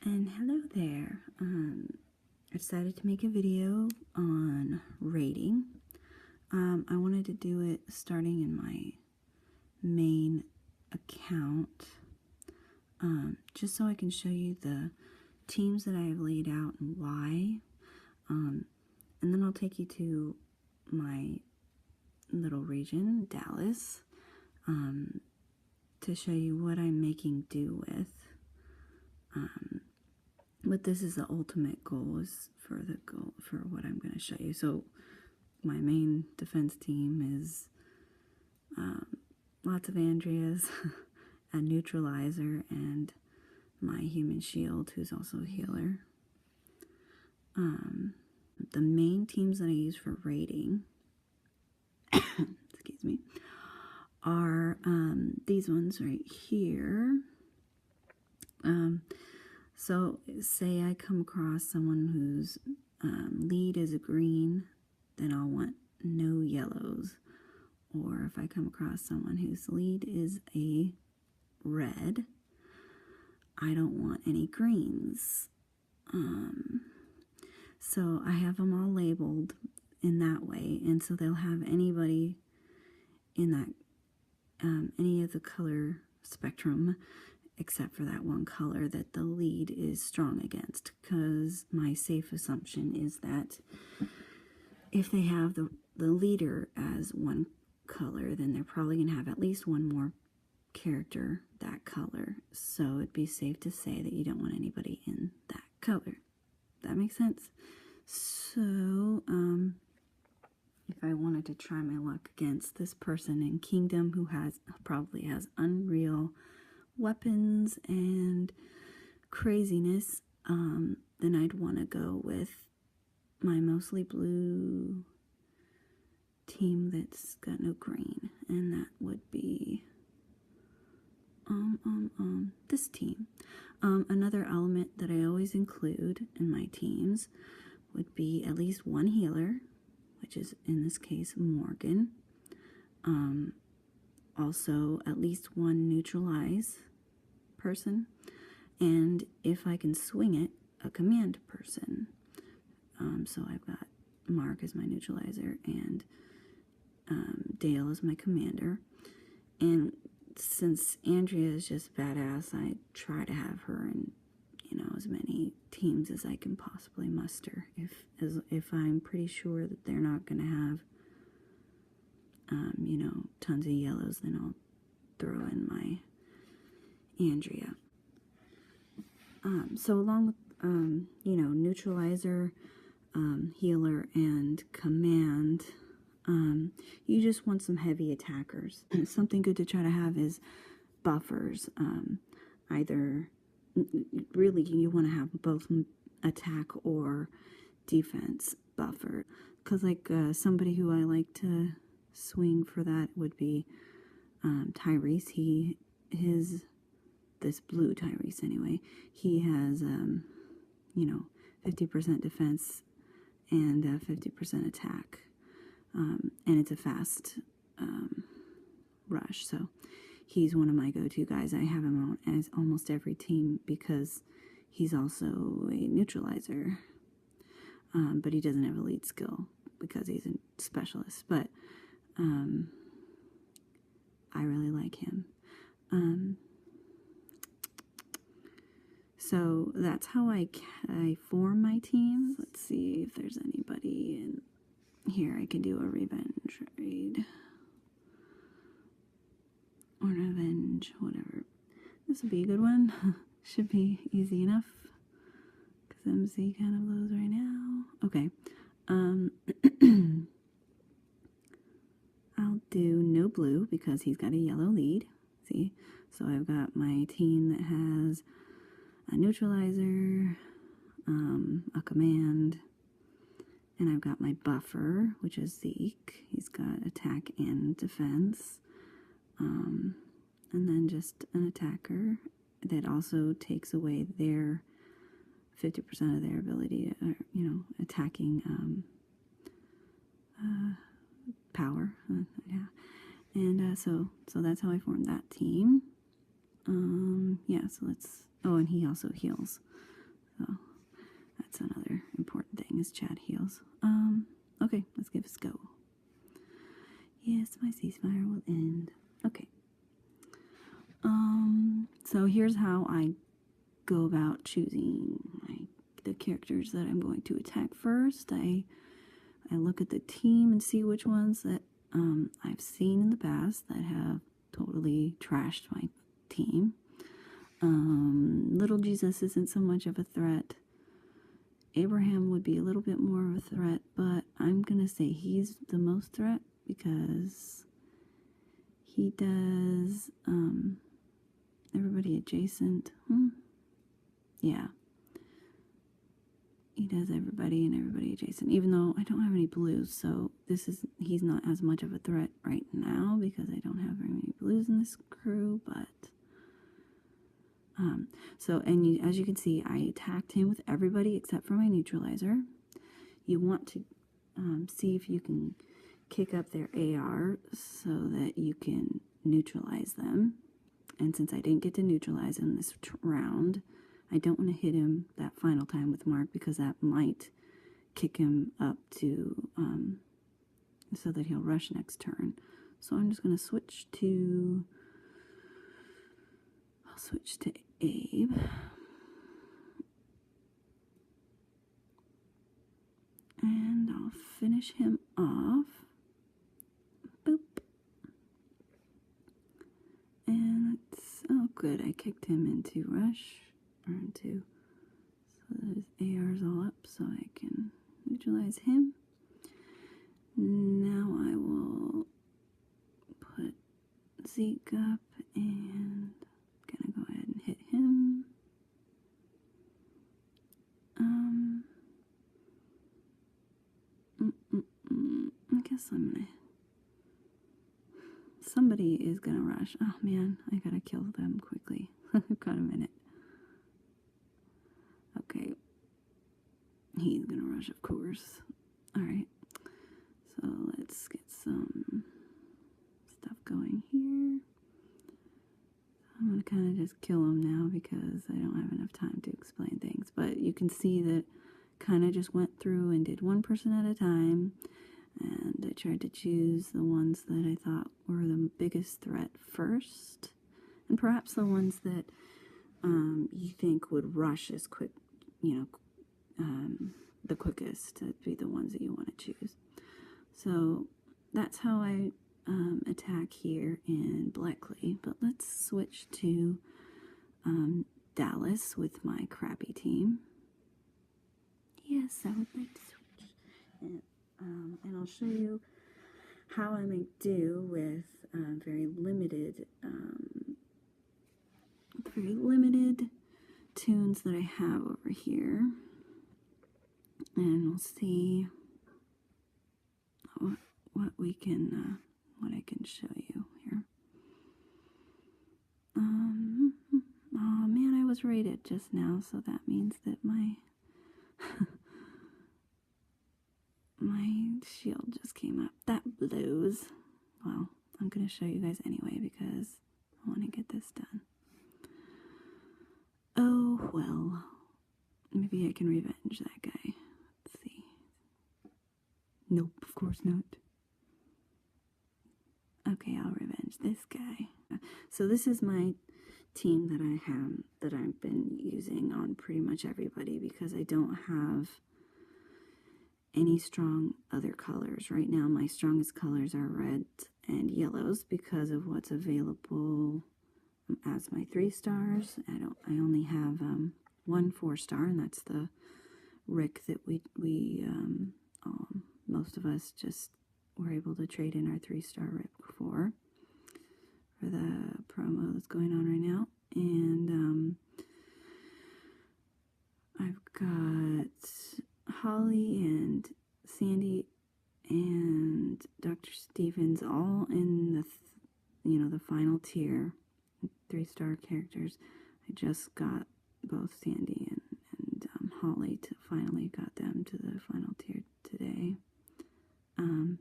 And hello there. I decided to make a video on rating. I wanted to do it starting in my main account, just so I can show you the teams that I have laid out and why. And then I'll take you to my little region, Dallas, to show you what I'm making do with. But this is the ultimate goal, is for what I'm going to show you. So my main defense team is lots of Andreas, a neutralizer, and my human shield, who's also a healer. The main teams that I use for rating, excuse me, are these ones right here. So say I come across someone whose lead is a green, then I'll want no yellows. Or if I come across someone whose lead is a red, I don't want any greens. So I have them all labeled in that way, and so they'll have anybody in that any of the color spectrum except for that one color that the lead is strong against, because my safe assumption is that if they have the leader as one color, then they're probably going to have at least one more character that color. So it'd be safe to say that you don't want anybody in that color. That makes sense? So, if I wanted to try my luck against this person in Kingdom who probably has unreal weapons and craziness, then I'd want to go with my mostly blue team that's got no green, and that would be this team. Another element that I always include in my teams would be at least one healer, which is in this case Morgan. Also at least one neutralize person, and if I can swing it, a command person. So I've got Mark as my neutralizer and Dale as my commander. And since Andrea is just badass, I try to have her in, as many teams as I can possibly muster. If I'm pretty sure that they're not going to have tons of yellows, then I'll throw in my Andrea. So along with, neutralizer, healer, and command, you just want some heavy attackers. Something good to try to have is buffers. Really you want to have both attack or defense buffer. Because somebody who I like to swing for that would be Tyrese. This blue Tyrese anyway, he has 50% defense and 50% attack, and it's a fast rush, so he's one of my go-to guys. I have him on as almost every team because he's also a neutralizer, but he doesn't have a lead skill because he's a specialist, but I really like him. So that's how I form my teams. Let's see if there's anybody in here I can do a revenge raid. Or an avenge, whatever. This would be a good one. Should be easy enough, because MC kind of lows right now. Okay. I'll do no blue because he's got a yellow lead. See? So I've got my team that has a neutralizer, a command, and I've got my buffer, which is Zeke. He's got attack and defense, and then just an attacker that also takes away their 50% of their ability to, attacking power. Yeah, and so that's how I formed that team. Yeah, so let's. Oh, and he also heals. So that's another important thing is Chad heals. Okay, let's give this a go. Yes, my ceasefire will end. Okay. So here's how I go about choosing the characters that I'm going to attack first. I look at the team and see which ones that I've seen in the past that have totally trashed my team. Little Jesus isn't so much of a threat. Abraham would be a little bit more of a threat, but I'm going to say he's the most threat because he does everybody adjacent. Yeah. He does everybody and everybody adjacent, even though I don't have any blues, so he's not as much of a threat right now because I don't have very many blues in this crew, but as you can see, I attacked him with everybody except for my neutralizer. You want to see if you can kick up their AR so that you can neutralize them. And since I didn't get to neutralize him this round, I don't want to hit him that final time with Mark because that might kick him up to so that he'll rush next turn. So I'm just going to switch to Abe. And I'll finish him off. Boop. And oh good, I kicked him into rush, or into, so that his AR's all up so I can neutralize him. Now I will put Zeke up and gonna go ahead and hit him. I guess somebody is gonna rush. Oh man, I gotta kill them quickly. I've got a minute. Okay. He's gonna rush, of course. Alright. So let's get some stuff going here. I'm gonna kind of just kill him now because I don't have enough time to explain things. But you can see that kind of just went through and did one person at a time. And I tried to choose the ones that I thought were the biggest threat first. And perhaps the ones that you think would rush as quick, the quickest to be the ones that you want to choose. So that's how I attack here in Bleckley. But let's switch to Dallas with my crappy team. Yes, I would like to switch. And I'll show you how I make do with very limited tunes that I have over here. And we'll see what we can, what I can show you here. Oh man, I was rated just now, so that means that my my shield just came up. That blows. Well, I'm going to show you guys anyway because I want to get this done. Oh, well. Maybe I can revenge that guy. Let's see. Nope, of course not. Okay, I'll revenge this guy. So this is my team that I've been using on pretty much everybody because I don't have any strong other colors. Right now my strongest colors are reds and yellows because of what's available as my 3 stars. I only have 1 4-star, and that's the Rick that we most of us just were able to trade in our 3-star Rick for the promo that's going on right now. And I've got Holly and Sandy and Dr. Stevens all in the the final tier, 3-star characters. I just got both Sandy and Holly to finally got them to the final tier today. And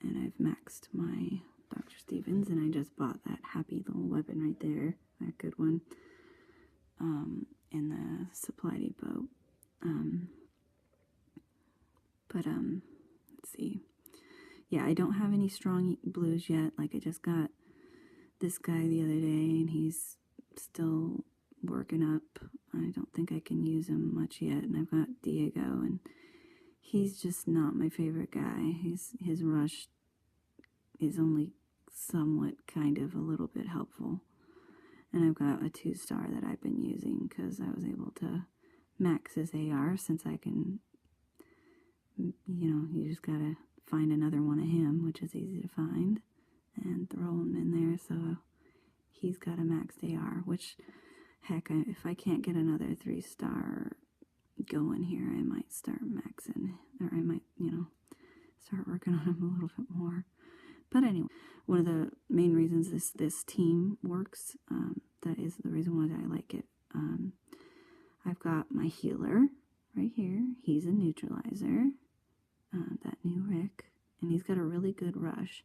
I've maxed my Dr. Stevens, and I just bought that happy little weapon right there, that good one. in the supply depot. Let's see. Yeah, I don't have any strong blues yet. Like, I just got this guy the other day, and he's still working up. I don't think I can use him much yet. And I've got Diego, and he's just not my favorite guy. His rush is only somewhat kind of a little bit helpful. And I've got a 2-star that I've been using because I was able to max his AR, since I can, you just gotta find another one of him, which is easy to find, and throw him in there. So he's got a maxed AR, which, heck, if I can't get another 3-star going here, I might start maxing, or I might, start working on him a little bit more. But anyway, one of the main reasons this team works, that is the reason why I like it. I've got my healer right here. He's a neutralizer, that new Rick, and he's got a really good rush,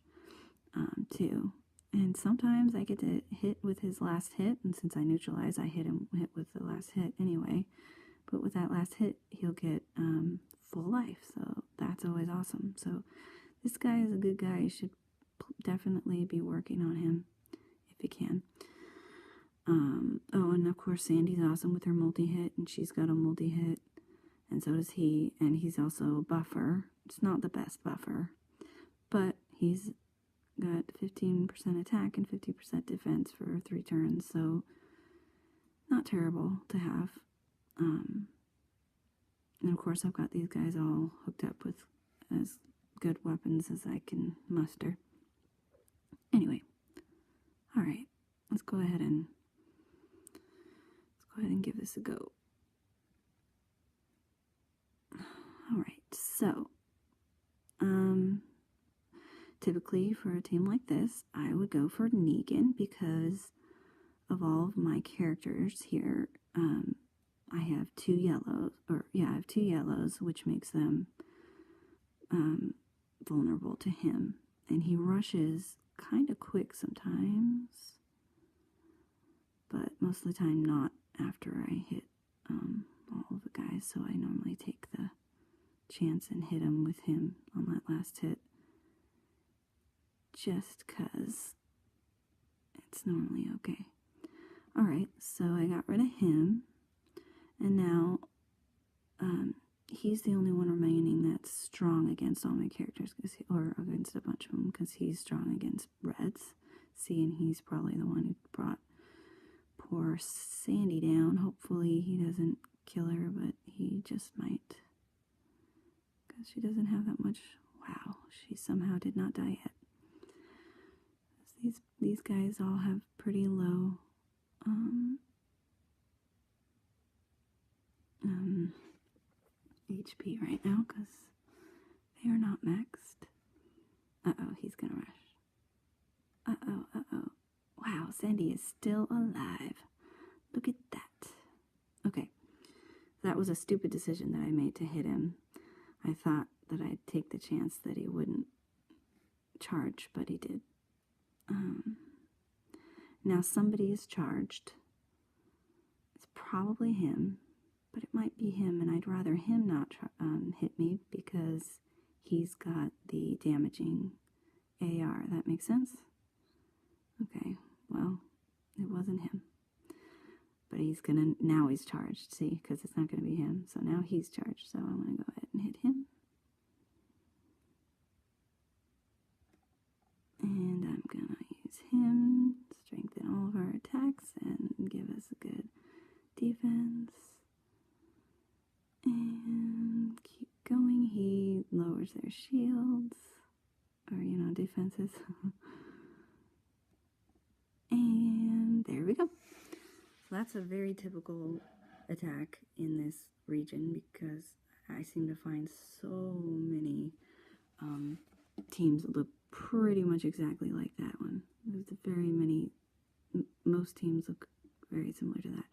too. And sometimes I get to hit with his last hit, and since I neutralize, I hit with the last hit anyway. But with that last hit, he'll get full life, so that's always awesome. So this guy is a good guy. You should definitely be working on him if you can. Oh, and of course Sandy's awesome with her multi-hit, and she's got a multi-hit, and so does he, and he's also a buffer. It's not the best buffer, but he's got 15% attack and 50% defense for 3 turns, so not terrible to have. And of course I've got these guys all hooked up with as good weapons as I can muster. Anyway, all right, let's go ahead and give this a go. All right, so typically for a team like this, I would go for Negan because of all of my characters here. I have 2 yellows, I have 2 yellows, which makes them vulnerable to him, and he rushes kind of quick sometimes, but most of the time not after I hit all of the guys, so I normally take the chance and hit him with him on that last hit, just because it's normally okay. Alright, so I got rid of him, and now he's the only one remaining that's strong against all my characters, or against a bunch of them, because he's strong against reds. See, and he's probably the one who brought poor Sandy down. Hopefully he doesn't kill her, but he just might, because she doesn't have that much. Wow, she somehow did not die yet. These guys all have pretty low HP right now because they are not maxed. Uh-oh, he's gonna rush. Uh-oh. Wow, Sandy is still alive. Look at that. Okay, that was a stupid decision that I made to hit him. I thought that I'd take the chance that he wouldn't charge, but he did. Now somebody is charged. It's probably him, but it might be him, and I'd rather him not hit me because he's got the damaging AR. That makes sense? Okay, well, it wasn't him. But now he's charged, see, because it's not going to be him. So now he's charged, so I'm going to go ahead and hit him. And I'm going to use him, strengthen all of our attacks, and give us a good defense. And keep going. He lowers their shields, or, defenses. And there we go. So that's a very typical attack in this region because I seem to find so many teams that look pretty much exactly like that one. There's most teams look very similar to that.